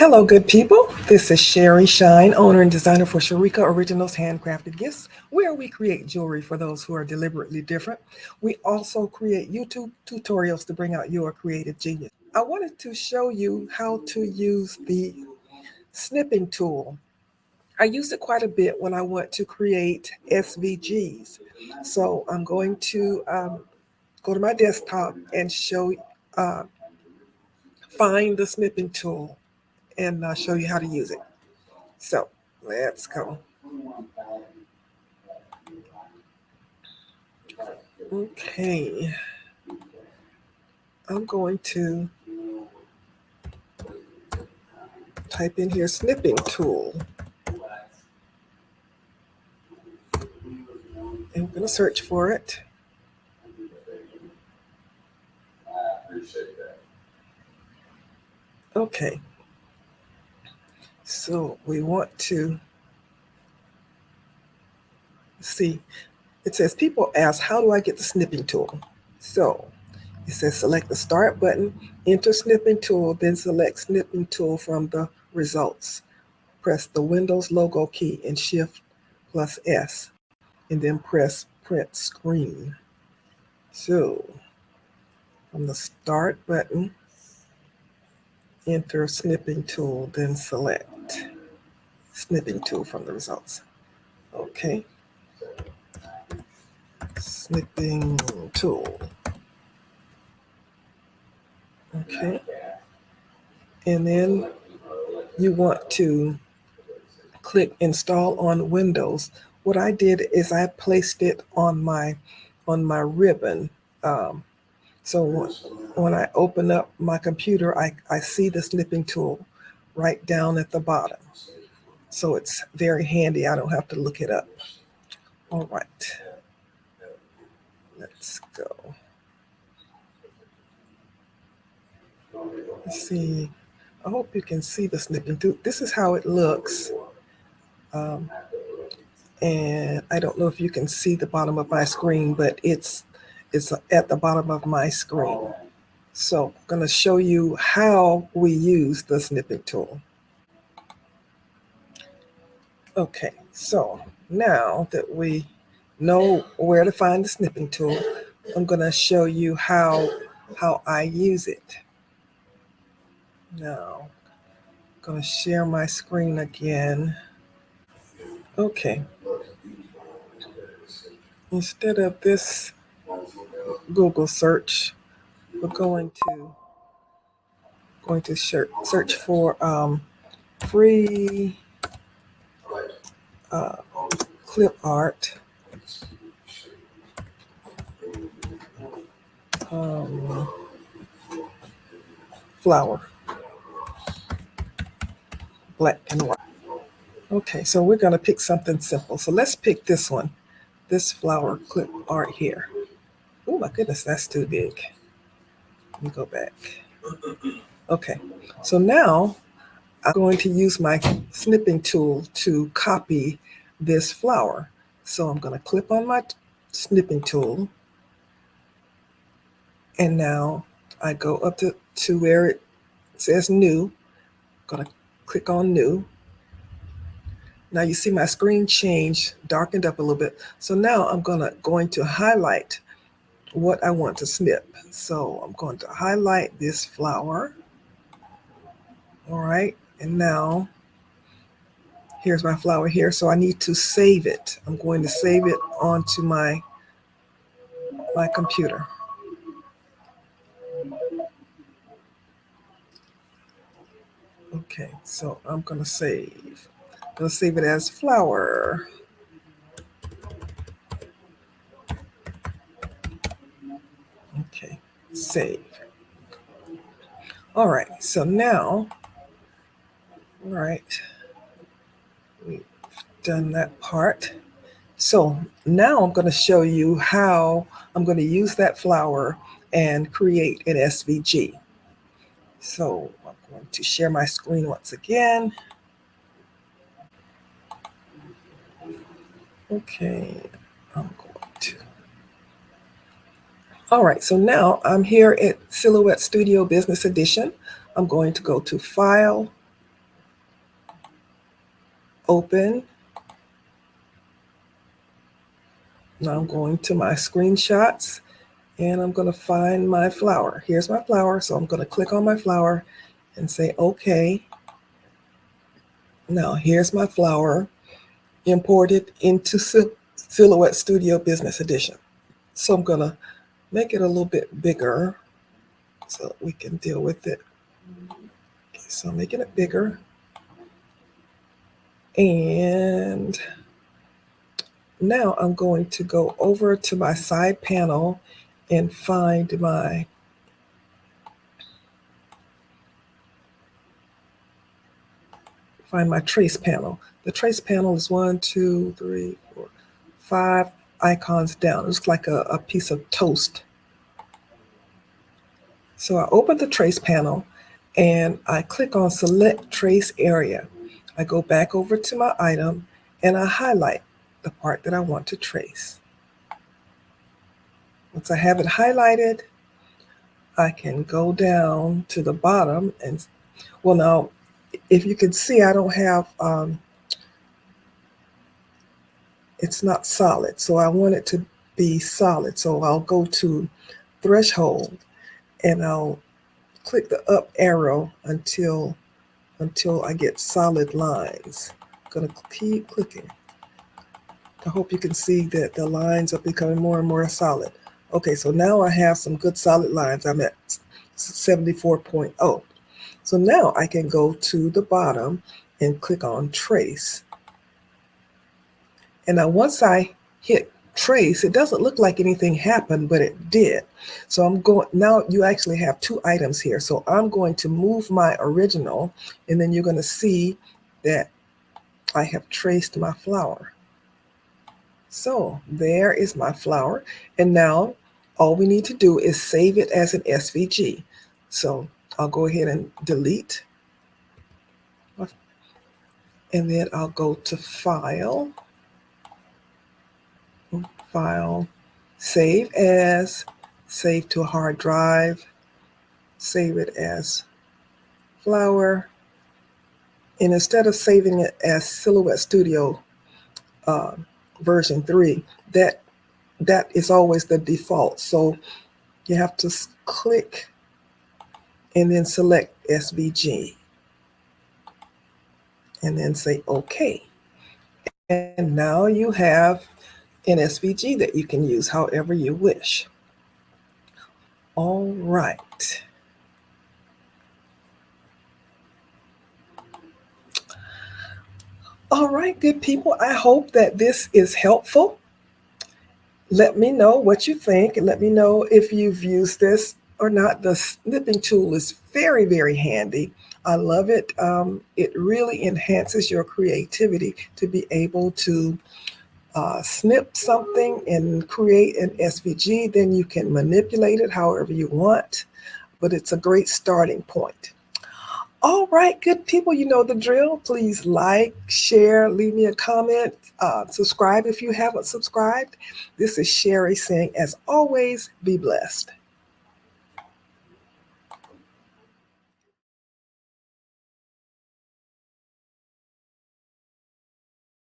Hello, good people. This is Sherry Shine, owner and designer for Sharika Originals Handcrafted Gifts, where we create jewelry for those who are deliberately different. We also create YouTube tutorials to bring out your creative genius. I wanted to show you how to use the snipping tool. I use it quite a bit when I want to create SVGs. So I'm going to go to my desktop and find the snipping tool and show you how to use it. So let's go. Okay, I'm going to type in here snipping tool. I'm going to search for it. Okay, so we want to see, it says people ask, how do I get the snipping tool? So it says select the start button, enter snipping tool, then select snipping tool from the results. Press the Windows logo key and Shift plus S, and then press print screen. So from the start button, enter snipping tool, then select snipping tool from the results. Okay, snipping tool. Okay, and then you want to click install on Windows. What I did is I placed it on my ribbon. So when I open up my computer, I see the snipping tool right down at the bottom. So it's very handy. I don't have to look it up. All right, let's go. Let's see. I hope you can see the snipping tool. This is how it looks. And I don't know if you can see the bottom of my screen, but it's at the bottom of my screen. So I'm going to show you how we use the snipping tool. Okay, so now that we know where to find the snipping tool, I'm going to show you how I use it. Now, I'm going to share my screen again. Okay. Instead of this Google search, we're going to search for free clip art. Flower, black and white. Okay, so we're going to pick something simple. So let's pick this one, this flower clip art here. Oh my goodness, that's too big. Let me go back. Okay, so now I'm going to use my snipping tool to copy this flower. So I'm going to click on my snipping tool, and now I go up to where it says new. I'm going to click on new. Now you see my screen change, darkened up a little bit. So now I'm going to highlight what I want to snip. So I'm going to highlight this flower. All right, and now here's my flower here. So I need to save it. I'm going to save it onto my computer. Okay, so I'm going to save. I'm going to save it as flower. Okay, save. All right, so now, all right, we've done that part. So now I'm going to show you how I'm going to use that flower and create an SVG. So I'm going to share my screen once again. Okay, I'm going to. All right, so now I'm here at Silhouette Studio Business Edition. I'm going to go to File, open. Now I'm going to my screenshots and I'm going to find my flower. Here's my flower, so I'm going to click on my flower and say OK. Now here's my flower imported into Silhouette Studio Business Edition. So I'm going to make it a little bit bigger so we can deal with it. Okay, so I'm making it bigger. And now I'm going to go over to my side panel and find my trace panel. The trace panel is 1, 2, 3, 4, 5 icons down. It looks like a piece of toast. So I open the trace panel and I click on select trace area. I go back over to my item and I highlight the part that I want to trace. Once I have it highlighted, I can go down to the bottom and, well, now, if you can see, I don't have, it's not solid, so I want it to be solid. So I'll go to threshold and I'll click the up arrow until I get solid lines. I'm going to keep clicking. I hope you can see that the lines are becoming more and more solid. Okay, so now I have some good solid lines. I'm at 74.0. So now I can go to the bottom and click on trace. And now once I hit trace, it doesn't look like anything happened, but it did. So I'm going, now you actually have two items here. So I'm going to move my original, and then you're going to see that I have traced my flower. So there is my flower. And now all we need to do is save it as an SVG. So I'll go ahead and delete. And then I'll go to File, Save As, Save to a hard drive, save it as flower. And instead of saving it as Silhouette Studio version 3, that is always the default. So you have to click and then select SVG. And then say OK. And now you have an SVG that you can use however you wish. All right. All right, good people. I hope that this is helpful. Let me know what you think, and let me know if you've used this or not. The snipping tool is very, very handy. I love it. It really enhances your creativity to be able to snip something and create an SVG. Then you can manipulate it however you want, but it's a great starting point. All right, good people, you know the drill. Please like, share, leave me a comment, subscribe if you haven't subscribed. This is Sherry saying, as always, be blessed.